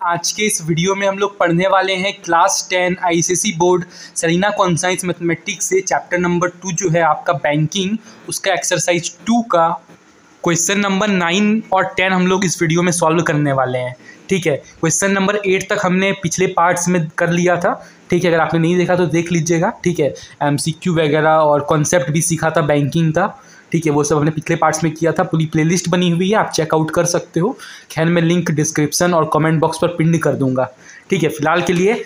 आज के इस वीडियो में हम लोग पढ़ने वाले हैं class 10 ICSE board Selina Concise mathematics से चैप्टर नंबर 2 जो है आपका बैंकिंग, उसका एक्सरसाइज 2 का क्वेश्चन नंबर 9 और 10 हम लोग इस वीडियो में सॉल्व करने वाले हैं। ठीक है, क्वेश्चन नंबर 8 तक हमने पिछले पार्ट्स में कर लिया था। ठीक है, अगर आपने नहीं देखा तो देख लीजिएगा। ठीक है, एमसीक्यू वगैरह और कॉन्सेप्ट भी सीखा था बैंकिंग का। ठीक है, वो सब हमने पिछले पार्ट्स में किया था। पूरी प्लेलिस्ट बनी हुई है, आप चेकआउट कर सकते हो। खैर मैं लिंक डिस्क्रिप्शन और कमेंट बॉक्स पर पिन कर दूंगा। ठीक है, फिलहाल के लिए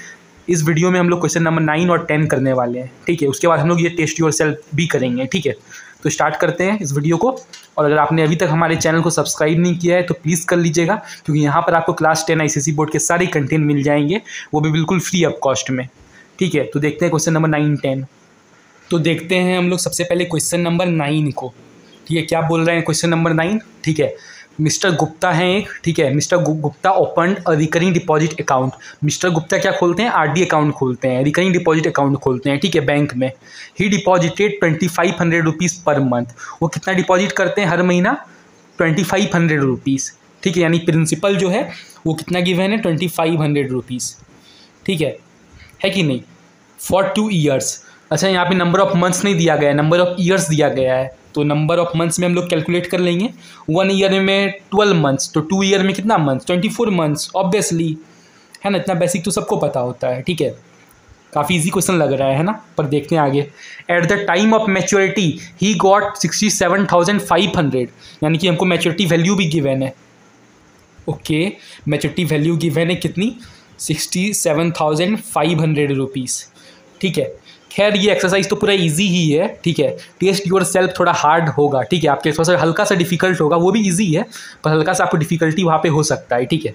इस वीडियो में हम लोग क्वेश्चन नंबर 9 और 10 करने वाले हैं। ठीक है, उसके बाद हम लोग ये टेस्ट योरसेल्फ भी करेंगे। ठीक है, तो स्टार्ट करते हैं इस वीडियो को। और अगर आपने अभी तक हमारे चैनल को सब्सक्राइब नहीं किया है तो प्लीज़ कर लीजिएगा, क्योंकि यहाँ पर आपको क्लास 10 आईसीएसई बोर्ड के सारे कंटेंट मिल जाएंगे, वो भी बिल्कुल फ्री ऑफ कॉस्ट में। ठीक है, तो देखते हैं क्वेश्चन नंबर 9 10। तो देखते हैं हम लोग सबसे पहले क्वेश्चन नंबर 9 को। ठीक है, क्या बोल रहे हैं क्वेश्चन नंबर 9। ठीक है, मिस्टर गुप्ता हैं एक। ठीक है, mister Gupta opened a recurring deposit account. Mister Gupta क्या खोलते हैं? आरडी अकाउंट खोलते हैं, रिकरिंग डिपॉजिट अकाउंट खोलते हैं। ठीक है, बैंक में। ही डिपॉजिटेड 2500 रुपीज़ पर मंथ। वो कितना डिपॉजिट करते हैं हर महीना? 2500 रुपीज़। ठीक है, यानी प्रिंसिपल जो है वो कितना गिवन है? 2500 रुपीज़। ठीक है कि नहीं? For 2 years. अच्छा, यहाँ पे नंबर ऑफ मंथ्स नहीं दिया गया है, नंबर ऑफ ईयर्स दिया गया है। तो नंबर ऑफ मंथ्स में हम लोग कैलकुलेट कर लेंगे। 1 ईयर में 12 मंथ्स, तो 2 ईयर में कितना मंथ्स? 24 मंथ्स ऑब्वियसली, है ना। इतना बेसिक तो सबको पता होता है। ठीक है, काफ़ी इजी क्वेश्चन लग रहा है ना, पर देखते हैं आगे। Eight the time of maturity he got 67,500, यानी कि हमको मैच्योरिटी वैल्यू भी गिवन है। ओके, मैच्योरिटी वैल्यू गिवन है कितनी? 67,500 रुपीज़। ठीक है, खैर ये एक्सरसाइज तो पूरा इजी ही है। ठीक है, टेस्ट योर सेल्फ थोड़ा हार्ड होगा। ठीक है, आपके थोड़ा सा हल्का सा डिफिकल्ट होगा, वो भी इजी है, पर हल्का सा आपको डिफिकल्टी वहाँ पे हो सकता है। ठीक है,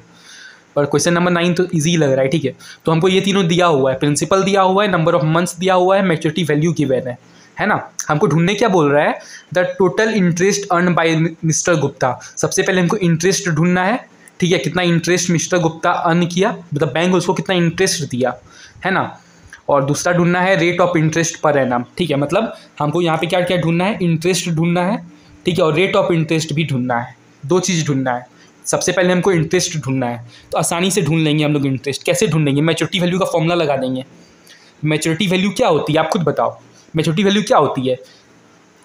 पर क्वेश्चन नंबर 9 तो इजी लग रहा है। ठीक है, तो हमको ये तीनों दिया हुआ है, प्रिंसिपल दिया हुआ है, नंबर ऑफ मंथ्स दिया हुआ है, मैच्योरिटी वैल्यू गिवन है ना। हमको ढूंढने क्या बोल रहा है? The total interest earn by mister Gupta. सबसे पहले हमको इंटरेस्ट ढूंढना है। ठीक है, कितना इंटरेस्ट मिस्टर गुप्ता अर्न किया, मतलब बैंक उसको कितना इंटरेस्ट दिया, है ना। और दूसरा ढूंढना है rate of interest per annum. ठीक है, मतलब हमको यहाँ पे क्या क्या ढूंढना है? इंटरेस्ट ढूंढना है। ठीक है, और रेट ऑफ इंटरेस्ट भी ढूंढना है। 2 चीज़ ढूंढना है। सबसे पहले हमको इंटरेस्ट ढूंढना है, तो आसानी से ढूंढ लेंगे हम लोग इंटरेस्ट। कैसे ढूंढेंगे? मैच्योरिटी वैल्यू का फॉर्मूला लगा देंगे। मैच्योरिटी वैल्यू क्या होती है, आप खुद बताओ। मैच्योरिटी वैल्यू क्या होती है?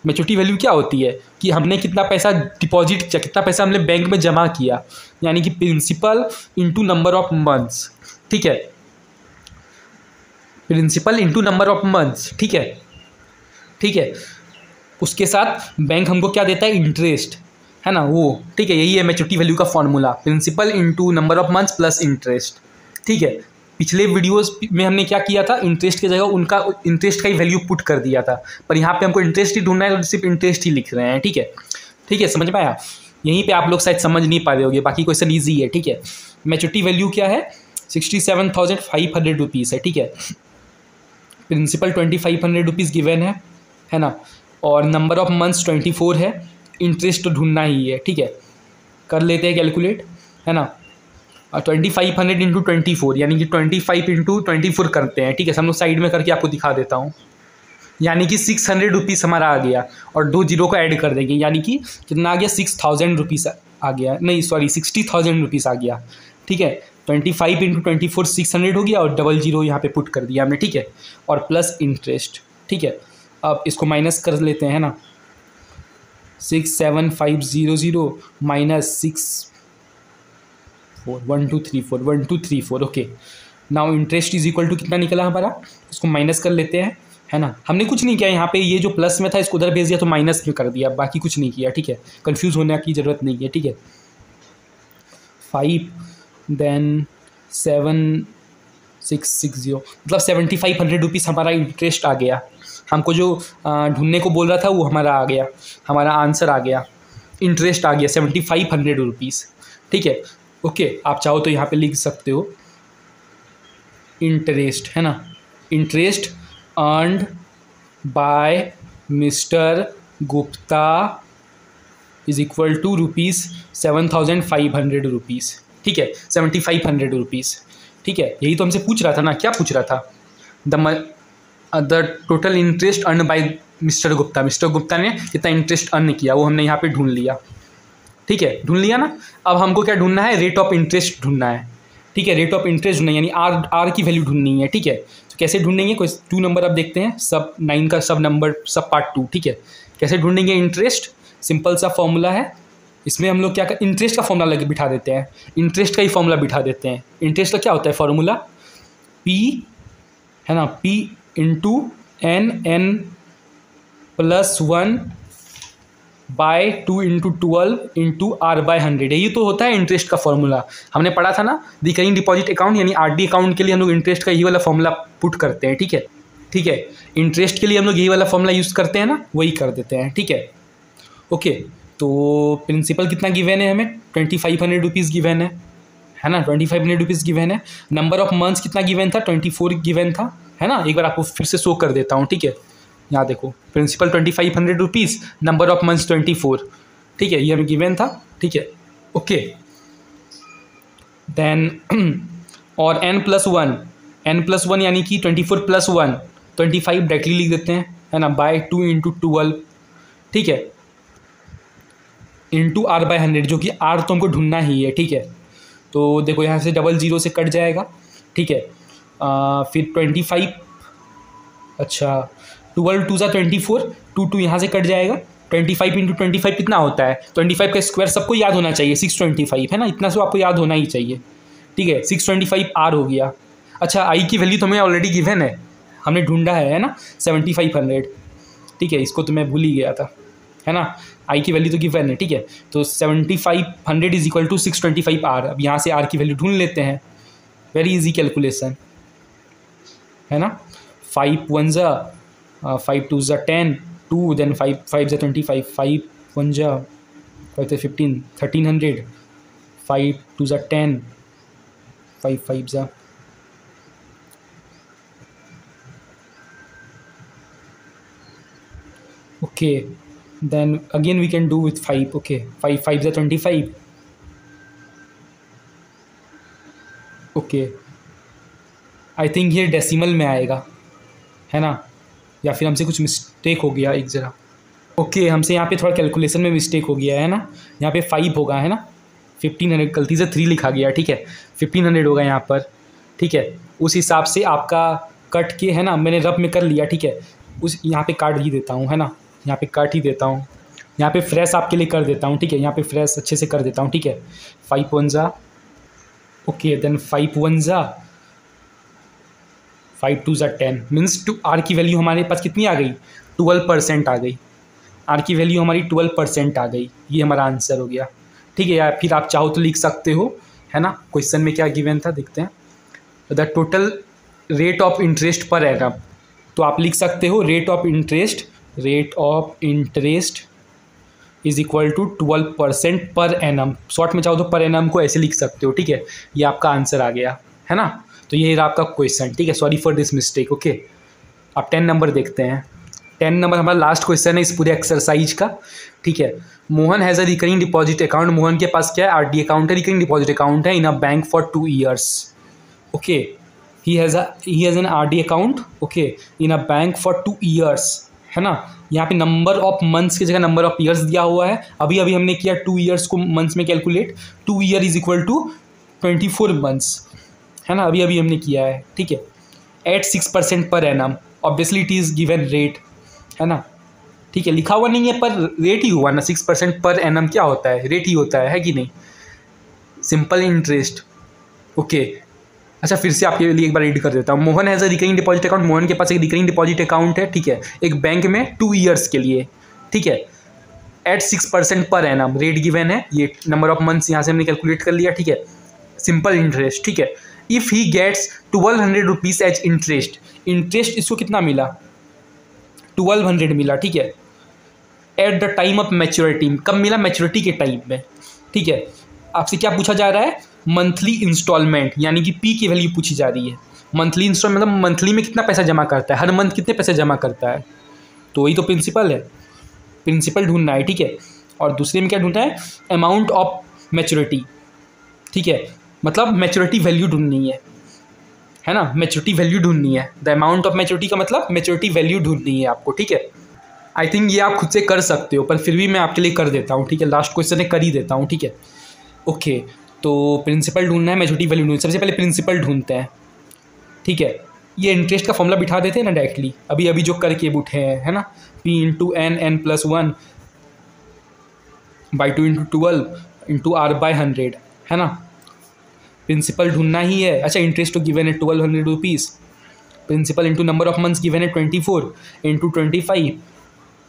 मैच्योरिटी वैल्यू क्या होती है कि हमने कितना पैसा डिपॉजिट किया, कितना पैसा हमने बैंक में जमा किया, यानी कि principal into number of months. ठीक है, principal into number of months. ठीक है, उसके साथ बैंक हमको क्या देता है? इंटरेस्ट, है ना वो। ठीक है, यही है मैच्योरिटी वैल्यू का formula, principal into number of months plus interest. ठीक है, पिछले वीडियोस में हमने क्या किया था? इंटरेस्ट की जगह उनका इंटरेस्ट का ही वैल्यू पुट कर दिया था, पर यहाँ पे हमको इंटरेस्ट ही ढूंढना है, तो सिर्फ इंटरेस्ट ही लिख रहे हैं। ठीक है, समझ में आया? यहीं पे आप लोग शायद समझ नहीं पा रहे होगे, बाकी क्वेश्चन ईजी है। ठीक है, मैच्योरिटी वैल्यू क्या है? 67,500 रुपीज़ है। ठीक है, प्रिंसिपल 2500 रुपीज़ गिवन है ना, और नंबर ऑफ मंथ्स 24 है। इंटरेस्ट तो ढूंढना ही है। ठीक है, कर लेते हैं कैलकुलेट, है ना। 2500 इंटू 24, यानी कि 25 इंटू 24 करते हैं। ठीक है, हम लोग साइड में करके आपको दिखा देता हूँ। यानी कि 600 रुपीज़ हमारा आ गया, और 2 जीरो को ऐड कर देंगे, यानी कि कितना आ गया? 6000 रुपीज़ आ गया, नहीं सॉरी 60,000 रुपीज़ आ गया। ठीक है, 25 इंटू 24 600 हो गया, और डबल जीरो यहाँ पे पुट कर दिया हमने। ठीक है, और प्लस इंटरेस्ट। ठीक है, अब इसको माइनस कर लेते हैं, है ना। 67500 minus 1234 okay. Now interest is equal to कितना निकला हमारा? इसको माइनस कर लेते हैं, है ना। हमने कुछ नहीं किया यहाँ पे, ये जो प्लस में था इसको उधर भेज दिया तो माइनस में कर दिया, बाकी कुछ नहीं किया। ठीक है, कंफ्यूज होने की ज़रूरत नहीं है। ठीक है, 5 देन 7660, मतलब 7500 रुपीज़ हमारा इंटरेस्ट आ गया। हमको जो ढूंढने को बोल रहा था वो हमारा आ गया, हमारा आंसर आ गया, इंटरेस्ट आ गया 7500 रुपीज़। ठीक है, ओके, आप चाहो तो यहाँ पे लिख सकते हो इंटरेस्ट, है ना। Interest earned by mister Gupta is equal to rupees 7500 rupees. ठीक है, 7500 रुपीज़। ठीक है, यही तो हमसे पूछ रहा था ना। क्या पूछ रहा था? The total interest earn by mister Gupta. Mister Gupta ने कितना इंटरेस्ट अर्न किया वो हमने यहाँ पे ढूंढ लिया। ठीक है, ढूंढ लिया ना। अब हमको क्या ढूंढना है? रेट ऑफ इंटरेस्ट ढूंढना है। ठीक है। रेट ऑफ इंटरेस्ट ढूंढना यानी आर की वैल्यू ढूंढनी है, ठीक है। तो कैसे ढूंढेंगे, कोई 2 नंबर अब देखते हैं, सब 9 का सब नंबर सब पार्ट 2, ठीक है। कैसे ढूंढेंगे इंटरेस्ट, सिंपल सा फॉर्मूला है। इसमें हम लोग क्या कर, इंटरेस्ट का फॉर्मूला लगे बिठा देते हैं, इंटरेस्ट का ही फॉर्मूला बिठा देते हैं। इंटरेस्ट का क्या होता है फॉर्मूला, पी है ना, P into N plus 1 by 2 into 12 into R by 100, यही तो होता है इंटरेस्ट का फॉर्मूला। हमने पढ़ा था ना, रिकरिंग डिपॉजिट अकाउंट यानी आरडी अकाउंट के लिए हम लोग इंटरेस्ट का यही वाला फॉर्मूला पुट करते हैं, ठीक है। ठीक है, इंटरेस्ट के लिए हम लोग यही वाला फॉर्मूला यूज़ करते हैं ना, वही कर देते हैं, ठीक है। ओके, तो प्रिंसिपल कितना गिवन है हमें, 2500 रुपीज़ गिवन है ना, 2500 रुपीज़ गिवन है। नंबर ऑफ मंथ्स कितना गिवन था, 24 गिवन था, है ना। एक बार आपको फिर से शो कर देता हूँ, ठीक है। यहाँ देखो, principal 2500 rupees, number of months 24, ठीक है, ये हमें गिवन था, ठीक है। ओके, देन और n+1 यानी कि 24 + 1 25 डायरेक्टली लिख देते हैं, है ना, बाय 2 इंटू 12, ठीक है, इंटू आर बाय 100, जो कि आर तो हमको ढूंढना ही है, ठीक है। तो देखो यहाँ से 00 से कट जाएगा, ठीक है। फिर 25, अच्छा 12 2 ज़ा 24, 2 यहाँ से कट जाएगा। 25 इंटू 25 कितना होता है, 25 का स्क्वायर सबको याद होना चाहिए, 625, है ना, इतना सब आपको याद होना ही चाहिए, ठीक है। 625 आर हो गया। अच्छा, आई की वैल्यू तो हमें ऑलरेडी गिवन है, हमने ढूंढा है ना, 7500, ठीक है। इसको तो मैं भूल ही गया था, है ना, आई की वैल्यू तो गिवन है, ठीक है। तो 7500 इज इक्वल टू 625 आर। अब यहाँ से आर की वैल्यू ढूंढ लेते हैं, वेरी इजी कैलकुलेशन, है ना। 5 1 ज़ा 5 2 ज़ा 10 2, देन 5 5 ज़ा 25, 5 1 ज़ा 5 ज़ा 15 1300, 5 2 ज़ा 10, 5 5 ज़ा okay, then again we can do with 5, okay, 5 5 ज़ा 25, ओके। आई थिंक ये डेसिमल में आएगा, है ना, या फिर हमसे कुछ मिस्टेक हो गया एक ज़रा, ओके, हमसे यहाँ पे थोड़ा कैलकुलेशन में मिस्टेक हो गया है ना, यहाँ पे 5 होगा, है ना, 1500 गलती से 3 लिखा गया, ठीक है, 1500 होगा यहाँ पर, ठीक है। उस हिसाब से आपका कट के, है ना, मैंने रफ में कर लिया, ठीक है। उस यहाँ पे काट ही देता हूँ, है ना, यहाँ पे काट ही देता हूँ, यहाँ पे फ्रेश आपके लिए कर देता हूँ, ठीक है, यहाँ पे फ्रेश अच्छे से कर देता हूँ, ठीक है। 5 1 ज़ा, ओके, देन 5 1 ज़ा 5 2 ज़ा 10, मीन्स टू आर की वैल्यू हमारे पास कितनी आ गई, 12% आ गई, आर की वैल्यू हमारी 12% आ गई, ये हमारा आंसर हो गया, ठीक है। या फिर आप चाहो तो लिख सकते हो, है ना, क्वेश्चन में क्या गिवन था देखते हैं, the total rate of interest per annum, तो आप लिख सकते हो rate of interest is equal to 12% per annum, short में चाहो तो पर एनम को ऐसे लिख सकते हो, ठीक है। ये आपका आंसर आ गया, है ना। तो ये रहा आपका क्वेश्चन, ठीक है, sorry for this mistake, okay. अब 10 नंबर देखते हैं, 10 नंबर हमारा लास्ट क्वेश्चन है इस पूरे एक्सरसाइज का, ठीक है। Mohan has a recurring deposit account, Mohan के पास क्या है, आरडी अकाउंट है, रिकरिंग डिपॉजिट अकाउंट है in a bank for 2 years, okay. He has an RD account, okay, in a bank for 2 years, है ना। यहाँ पे नंबर ऑफ मंथ्स की जगह नंबर ऑफ ईयर्स दिया हुआ है, अभी अभी हमने किया 2 years को मंथ्स में calculate, 2 year is equal to 24 months, है ना, अभी अभी हमने किया है, ठीक है। At 6% per annum, obviously it is given rate, है ना, ठीक है, लिखा हुआ नहीं है पर रेट ही हुआ ना, 6% पर एनम क्या होता है, रेट ही होता है कि नहीं, सिंपल इंटरेस्ट, ओके। अच्छा, फिर से आपके लिए एक बार रीड कर देता हूँ। Mohan has a recurring deposit account, Mohan के पास एक रिकरिंग डिपॉजिट अकाउंट है, ठीक है, एक बैंक में 2 years के लिए, ठीक है। At 6% per annum, rate given है, ये नंबर ऑफ मंथ्स यहाँ से हमने कैलकुलेट कर लिया, ठीक है, सिंपल इंटरेस्ट, ठीक है। If he gets 1200 rupees as interest, interest इसको कितना मिला, 1200 मिला, ठीक है। At the time of maturity, कब मिला, मैच्योरिटी के टाइम में, ठीक है। आपसे क्या पूछा जा रहा है, मंथली इंस्टॉलमेंट, यानी कि पी की वैल्यू पूछी जा रही है। मंथली इंस्टॉलमेंट मतलब मंथली में कितना पैसा जमा करता है, हर मंथ कितने पैसे जमा करता है, तो वही तो प्रिंसिपल है, प्रिंसिपल ढूंढना है, ठीक है। और दूसरे में क्या ढूंढना है, अमाउंट ऑफ मैच्योरिटी, ठीक है, मतलब मैच्योरिटी वैल्यू ढूंढनी है ना, मैच्योरिटी वैल्यू ढूंढनी है। द अमाउंट ऑफ मैच्योरिटी का मतलब मैच्योरिटी वैल्यू ढूंढनी है आपको, ठीक है। आई थिंक ये आप खुद से कर सकते हो, पर फिर भी मैं आपके लिए कर देता हूँ, ठीक है, लास्ट क्वेश्चन है कर ही देता हूँ, ठीक है, ओके। तो प्रिंसिपल ढूंढना है, मैच्योरिटी वैल्यू ढूंढना। सबसे पहले प्रिंसिपल ढूंढते हैं, ठीक है। ये इंटरेस्ट का फॉर्मूला बिठा देते हैं ना डायरेक्टली, अभी अभी जो करके उठे हैं, है ना। P into N N plus 1 by 2 into 12 into R by 100, है ना। प्रिंसिपल ढूंढना ही है। अच्छा, इंटरेस्ट तो गिवन है 1200 rupees. Principal into number of months given है 24 into 25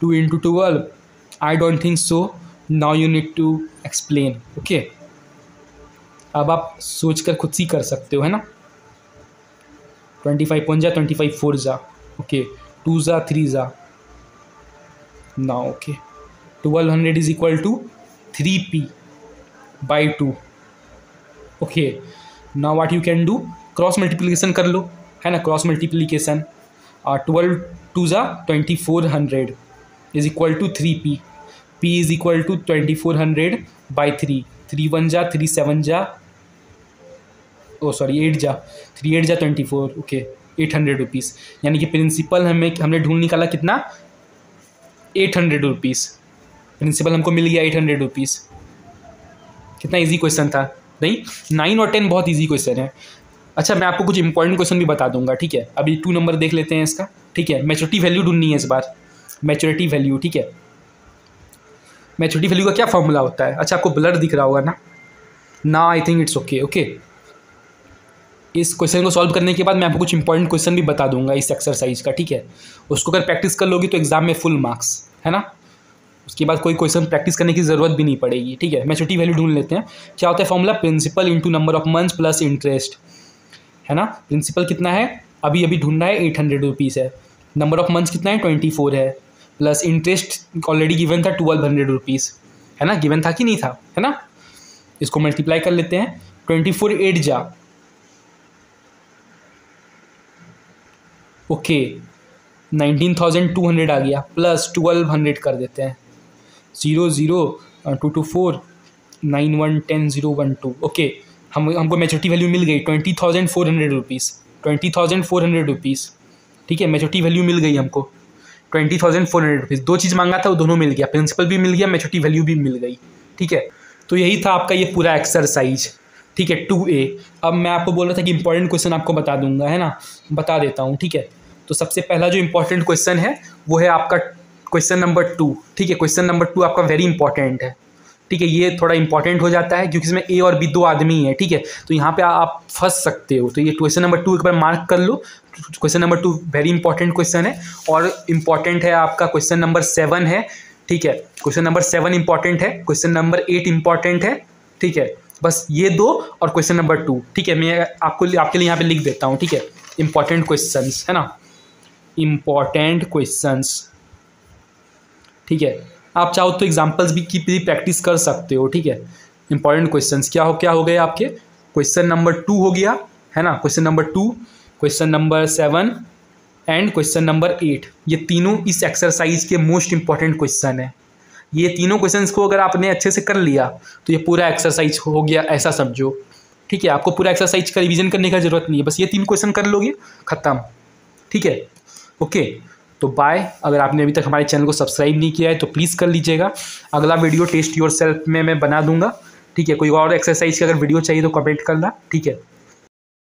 2 into 12। I don't think so, now you need to explain, okay. अब आप सोच कर खुद से कर सकते हो, है ना। 25 1 जा, 25 4 जा, ओके, 2 जा 3 जा ना, okay. 1200 is equal to 3p by 2, okay. Now what you can do, cross multiplication कर लो, है ना। क्रॉस मल्टीप्लिकेशन 12 2 जा 2400 is equal to 3p, p is equal to 2400 by 3, 3 1 जा 3 7 जा, ओ सॉरी 8 जा, 3 8 जा 24, ओके, 800 रुपीज़। यानी कि प्रिंसिपल हमने ढूंढ निकाला कितना, 800 रुपीज़। प्रिंसिपल हमको मिल गया 800 रुपीज़। कितना इजी क्वेश्चन था, नहीं। 9 और 10 बहुत इजी क्वेश्चन है। अच्छा, मैं आपको कुछ इंपॉर्टेंट क्वेश्चन भी बता दूंगा, ठीक है। अभी 2 नंबर देख लेते हैं इसका, ठीक है। मैच्योरिटी वैल्यू ढूंढनी है इस बार, मैच्योरिटी वैल्यू, ठीक है। मैच्योरिटी वैल्यू का क्या फॉर्मूला होता है। अच्छा, आपको ब्लर दिख रहा होगा ना I think it's okay, okay. इस क्वेश्चन को सॉल्व करने के बाद मैं आपको कुछ इंपॉर्टेंट क्वेश्चन भी बता दूंगा इस एक्सरसाइज का, ठीक है। उसको अगर प्रैक्टिस कर लोगी तो एग्जाम में फुल मार्क्स, है ना। उसके बाद कोई क्वेश्चन प्रैक्टिस करने की ज़रूरत भी नहीं पड़ेगी, ठीक है। मैच्योरिटी वैल्यू ढूंढ लेते हैं। क्या होता है formula, principal into number of months plus interest, है ना। प्रिंसिपल कितना है, अभी अभी ढूंढना है, 800 रुपीज़ है। नंबर ऑफ मंथ्स कितना है, 24 है, प्लस इंटरेस्ट ऑलरेडी गिवन था 1200 रुपीज़, है ना। गिवन था कि नहीं था, है ना। इसको मल्टीप्लाई कर लेते हैं। 24 8 जा, ओके, 19,200 आ गया, प्लस 1200 कर देते हैं। 0 0 2 2 4 9 1 10 0 1 2, ओके। हमको मैच्योरिटी वैल्यू मिल गई 20,400 रुपीज़, 20,400 रुपीज़, ठीक है। मैच्योरिटी वैल्यू मिल गई हमको 20,400 रुपीज़। 2 चीज़ मांगा था वो दोनों मिल गया, प्रिंसिपल भी मिल गया, मैच्योरिटी वैल्यू भी मिल गई, ठीक है। तो यही था आपका ये पूरा एक्सरसाइज, ठीक है, 2A। अब मैं आपको बोल रहा था कि इंपॉर्टेंट क्वेश्चन आपको बता दूंगा, है ना। बता देता हूँ, ठीक है। तो सबसे पहला जो इंपॉर्टेंट क्वेश्चन है वो है आपका क्वेश्चन नंबर 2, ठीक है। क्वेश्चन नंबर 2 आपका वेरी इंपॉर्टेंट है, ठीक है। ये थोड़ा इंपॉर्टेंट हो जाता है क्योंकि इसमें A और B 2 आदमी हैं, ठीक है। तो यहाँ पे आप फंस सकते हो। तो ये क्वेश्चन नंबर 2 एक बार मार्क कर लो। Question number 2 very important question है। और इम्पॉर्टेंट है आपका क्वेश्चन नंबर 7 है, ठीक है। क्वेश्चन नंबर 7 इंपॉर्टेंट है, क्वेश्चन नंबर 8 इंपॉर्टेंट है, ठीक है। बस ये 2 और क्वेश्चन नंबर 2, ठीक है। मैं आपके लिए यहाँ पे लिख देता हूँ, ठीक है। इंपॉर्टेंट क्वेश्चंस, है ना, इंपॉर्टेंट क्वेश्चंस, ठीक है। आप चाहो तो एग्जाम्पल्स भी की प्रैक्टिस कर सकते हो, ठीक है। इंपॉर्टेंट क्वेश्चंस क्या हो गए आपके, क्वेश्चन नंबर 2 हो गया, है ना। Question number 2, question number 7 and question number 8, ये तीनों इस एक्सरसाइज के मोस्ट इंपॉर्टेंट क्वेश्चन है। ये तीनों क्वेश्चंस को अगर आपने अच्छे से कर लिया तो ये पूरा एक्सरसाइज हो गया, ऐसा समझो, ठीक है। आपको पूरा एक्सरसाइज का रिवीजन करने का जरूरत नहीं है, बस ये 3 क्वेश्चन कर लोगे, खत्म, ठीक है, ओके। तो बाय। अगर आपने अभी तक हमारे चैनल को सब्सक्राइब नहीं किया है तो प्लीज़ कर लीजिएगा। अगला वीडियो टेस्ट योरसेल्फ में मैं बना दूंगा, ठीक है। कोई और एक्सरसाइज की अगर वीडियो चाहिए तो कमेंट करना, ठीक है।